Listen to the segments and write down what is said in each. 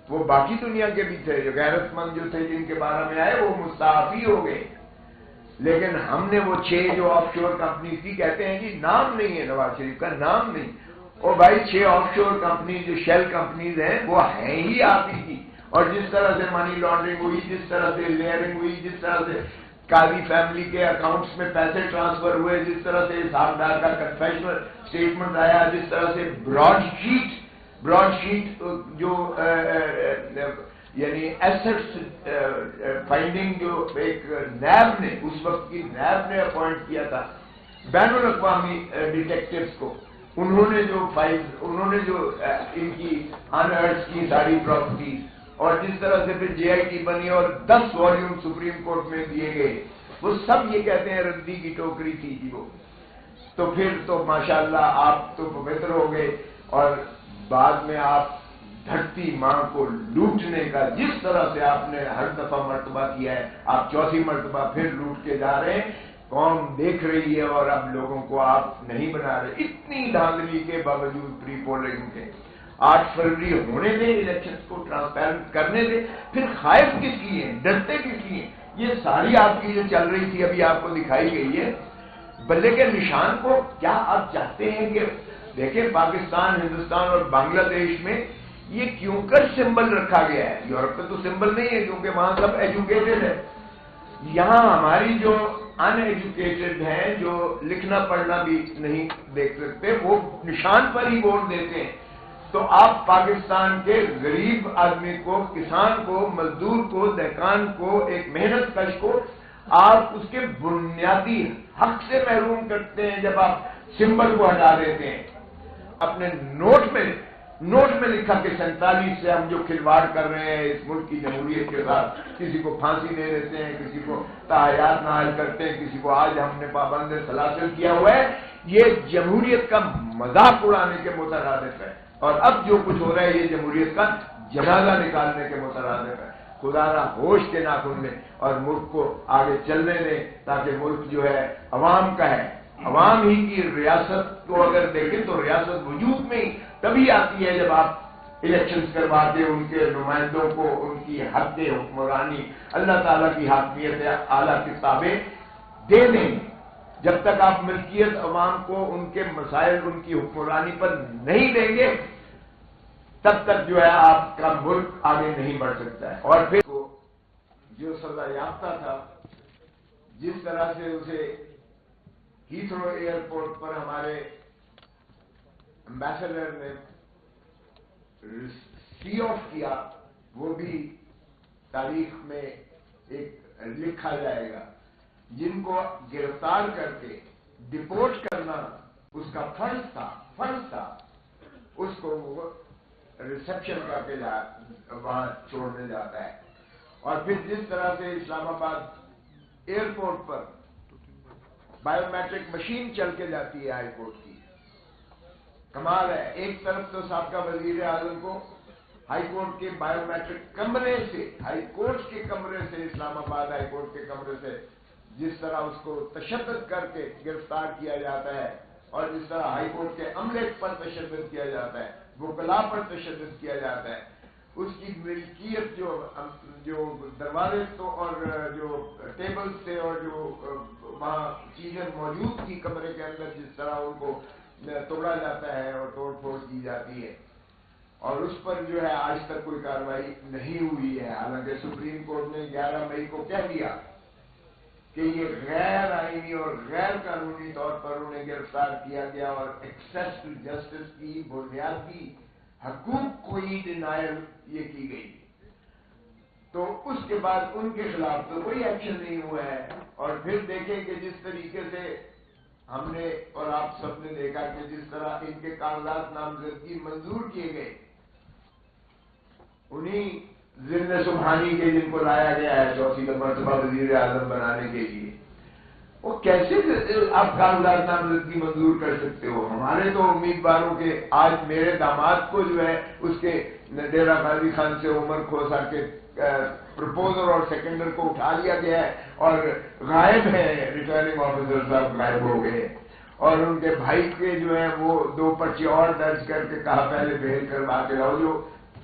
وہ باقی دنیا کے بھی تھے، جو غیرت مند جو تھے جن کے بارے میں آئے وہ مستعفی ہو گئے، لیکن ہم نے وہ 6 جو آف شور کمپنی تھی، کہتے ہیں جی نام نہیں ہے نواز شریف کا، نام نہیں، اور بھائی 6 آف شور کمپنی جو شیل کمپنیز ہیں وہ ہیں ہی آپ ہی کی، اور جس طرح سے منی لانڈرنگ ہوئی، جس طرح سے لیئرنگ ہوئی، جس طرح سے قاضی فیملی کے اکاؤنٹس میں پیسے ٹرانسفر ہوئے، جس طرح سے حسابدار کا کنفیشنل اسٹیٹمنٹ آیا، جس طرح سے براڈ شیٹ جو یعنی ایسٹس فائنڈنگ جو ایک نیب نے، اس وقت کی نیب نے اپوائنٹ کیا تھا بین الاقوامی ڈیٹیکٹیوز کو، انہوں نے جو ان کی انرٹس کی ساری پراپرٹیز، اور جس طرح سے پھر جے آئی ٹی بنی اور 10 والیوم سپریم کورٹ میں دیے گئے، وہ سب یہ کہتے ہیں ردی کی ٹوکری تھی جی وہ. تو پھر تو ماشاءاللہ آپ تو پوتر ہو گئے، اور بعد میں آپ دھرتی ماں کو لوٹنے کا جس طرح سے آپ نے ہر دفعہ مرتبہ کیا ہے، آپ 4تھی مرتبہ پھر لوٹ کے جا رہے ہیں، قوم دیکھ رہی ہے، اور اب لوگوں کو آپ نہیں بنا رہے. اتنی دھاندلی کے باوجود پری پولنگ کے 8 فروری ہونے دیں، الیکشن کو ٹرانسپیرنٹ کرنے دیں، پھر خائف کس لیے ہیں، ڈرتے کس لیے ہیں؟ یہ ساری آپ کی جو چل رہی تھی ابھی آپ کو دکھائی گئی ہے. بلے کے نشان کو کیا آپ چاہتے ہیں کہ دیکھیں پاکستان، ہندوستان اور بنگلہ دیش میں یہ کیوں کر سمبل رکھا گیا ہے؟ یورپ میں تو سمبل نہیں ہے کیونکہ وہاں سب ایجوکیٹڈ ہے. یہاں ہماری جو ان ایجوکیٹڈ ہیں، جو لکھنا پڑھنا بھی نہیں دیکھ سکتے، وہ نشان پر ہی ووٹ دیتے ہیں. تو آپ پاکستان کے غریب آدمی کو، کسان کو، مزدور کو، دہقان کو، ایک محنت کش کو آپ اس کے بنیادی حق سے محروم کرتے ہیں جب آپ سمبل کو ہٹا دیتے ہیں. اپنے نوٹ میں لکھا کہ 47 سے ہم جو کھلواڑ کر رہے ہیں اس ملک کی جمہوریت کے ساتھ، کسی کو پھانسی دے دیتے ہیں، کسی کو تاحیات نااہل کرتے ہیں، کسی کو آج ہم نے پابند سلاسل کیا ہوا ہے، یہ جمہوریت کا مذاق اڑانے کے مترادف ہے. اور اب جو کچھ ہو رہا ہے یہ جمہوریت کا جنازہ نکالنے کے مترادف ہے. خدا را ہوش کے ناخن لیں اور ملک کو آگے چلنے دیں، تاکہ ملک جو ہے عوام کا ہے. عوام ہی کی ریاست کو اگر دیکھیں تو ریاست وجود میں ہی تبھی آتی ہے جب آپ الیکشنز کروا کے ان کے نمائندوں کو ان کی حق حکمرانی، اللہ تعالیٰ کی حاکمیت اعلیٰ کتابیں دے دیں. جب تک آپ ملکیت عوام کو ان کے مسائل، ان کی حکمرانی پر نہیں دیں گے، تب تک جو ہے آپ کا ملک آگے نہیں بڑھ سکتا ہے. اور پھر جو سزا یافتہ تھا، جس طرح سے اسے ہیتھرو ایئرپورٹ پر ہمارے امبیسڈر نے سی آف کیا، وہ بھی تاریخ میں ایک لکھا جائے گا. جن کو گرفتار کر کے ڈپورٹ کرنا اس کا فرض تھا، اس کو وہ ریسپشن کر کے وہاں چھوڑنے جاتا ہے. اور پھر جس طرح سے اسلام آباد ایئرپورٹ پر بایو میٹرک مشین چل کے جاتی ہے ہائی کورٹ کی، کمال ہے. ایک طرف تو سابقہ وزیر اعظم کو ہائی کورٹ کے بایو میٹرک کمرے سے، ہائی کورٹ کے کمرے سے، اسلام آباد ہائی کورٹ کے کمرے سے جس طرح اس کو تشدد کر کے گرفتار کیا جاتا ہے، اور جس طرح ہائی کورٹ کے عملے پر تشدد کیا جاتا ہے، وکلاء پر تشدد کیا جاتا ہے، اس کی ملکیت جو دروازے تو اور جو ٹیبلز تھے اور جو وہاں چیزیں موجود تھی کمرے کے اندر، جس طرح ان کو توڑا جاتا ہے اور توڑ پھوڑ کی جاتی ہے، اور اس پر جو ہے آج تک کوئی کارروائی نہیں ہوئی ہے. حالانکہ سپریم کورٹ نے 11 مئی کو کہہ دیا کہ یہ غیر آئینی اور غیر قانونی طور پر انہیں گرفتار کیا گیا، اور ایکسیس ٹو جسٹس کی بنیادی حقوق کو ہی ڈینائل یہ کی گئی. تو اس کے بعد ان کے خلاف تو کوئی ایکشن نہیں ہوا ہے. اور پھر دیکھیں کہ جس طریقے سے ہم نے اور آپ سب نے دیکھا کہ جس طرح ان کے کاغذات نامزدگی منظور کیے گئے، انہی ضمن سبحانی کے جن کو لایا گیا ہے 4 مرتبہ وزیر اعظم بنانے کے لیے، وہ کیسے آپ کاغذات نامزدگی منظور کر سکتے ہو؟ ہمارے تو امیدواروں کے آج میرے داماد کو جو ہے اس کے ڈیرہ غازی خان سے عمر کھوسا کے پرپوزر اور سیکنڈر کو اٹھا لیا گیا ہے اور غائب ہے. ریٹرننگ آفیسر صاحب غائب ہو گئے، اور ان کے بھائی کے جو ہے وہ 2 پرچے اور درج کر کے کہا پہلے بیل کروا کے لاؤ. جو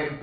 MP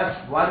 F1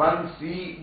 1C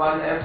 1F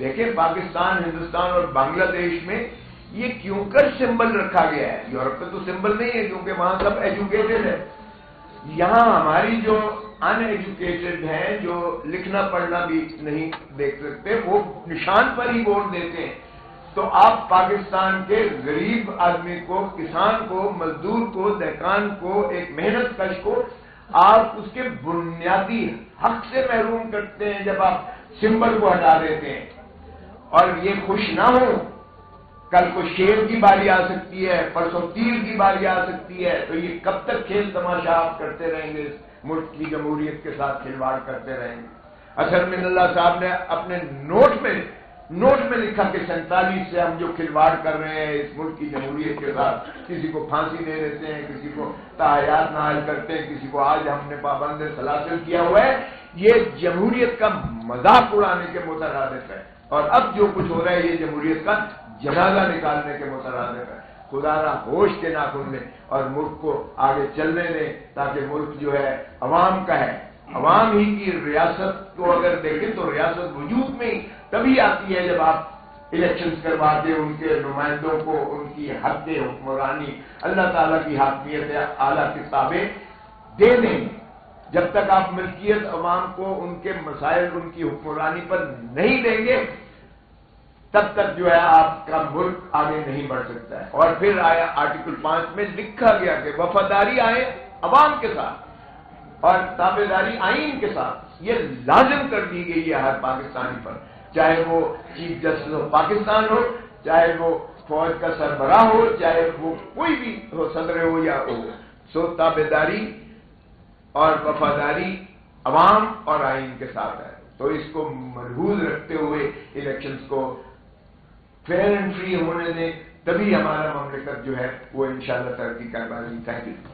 دیکھیں پاکستان، ہندوستان اور بنگلہ دیش میں یہ کیوں کر سمبل رکھا گیا ہے؟ یورپ میں تو سمبل نہیں ہے کیونکہ وہاں سب ایجوکیٹڈ ہے. یہاں ہماری جو ان ایجوکیٹڈ ہیں، جو لکھنا پڑھنا بھی نہیں دیکھ سکتے، وہ نشان پر ہی ووٹ دیتے ہیں. تو آپ پاکستان کے غریب آدمی کو، کسان کو، مزدور کو، دہقان کو، ایک محنت کش کو آپ اس کے بنیادی حق سے محروم کرتے ہیں جب آپ سمبل کو ہٹا دیتے ہیں. اور یہ خوش نہ ہو، کل کو شیر کی باری آ سکتی ہے، پرسوں تیر کی باری آ سکتی ہے، تو یہ کب تک کھیل تماشا آپ کرتے رہیں گے؟ اس ملک کی جمہوریت کے ساتھ کھلواڑ کرتے رہیں گے. اظہر من اللہ صاحب نے اپنے نوٹ میں لکھا کہ 47 سے ہم جو کھلواڑ کر رہے ہیں اس ملک کی جمہوریت کے ساتھ، کسی کو پھانسی دے دیتے ہیں، کسی کو تاحیات نااہل کرتے ہیں، کسی کو آج ہم نے پابند سلاسل کیا ہوا ہے، یہ جمہوریت کا مذاق اڑانے کے مترادف ہے. اور اب جو کچھ ہو رہا ہے یہ جمہوریت کا جنازہ نکالنے کے مترادف ہے. خدا را ہوش کے ناخن لیں اور ملک کو آگے چلنے دیں، تاکہ ملک جو ہے عوام کا ہے. عوام ہی کی ریاست کو اگر دیکھیں تو ریاست وجود میں ہی تبھی آتی ہے جب آپ الیکشن کروا کے ان کے نمائندوں کو ان کی حق حکمرانی، اللہ تعالیٰ کی حاکمیت اعلیٰ کتابیں دے دیں. جب تک آپ ملکیت عوام کو ان کے مسائل، ان کی حکمرانی پر نہیں دیں گے، تب تک جو ہے آپ کا ملک آگے نہیں بڑھ سکتا ہے. اور پھر آیا آرٹیکل 5 میں لکھا گیا کہ وفاداری آئے عوام کے ساتھ اور تابعداری آئین کے ساتھ، یہ لازم کر دی گئی ہے ہر پاکستانی پر، چاہے وہ چیف جسٹس آف پاکستان ہو، چاہے وہ فوج کا سربراہ ہو، چاہے وہ کوئی بھی ہو، صدر ہو یا ہو. سو تابعداری اور وفاداری عوام اور آئین کے ساتھ ہے. تو اس کو ملحوظ رکھتے ہوئے الیکشنز کو فیئر اینڈ فری ہونے دیں، تبھی ہمارا مملکت جو ہے وہ انشاءاللہ ترقی کر پائے گی. Thank you.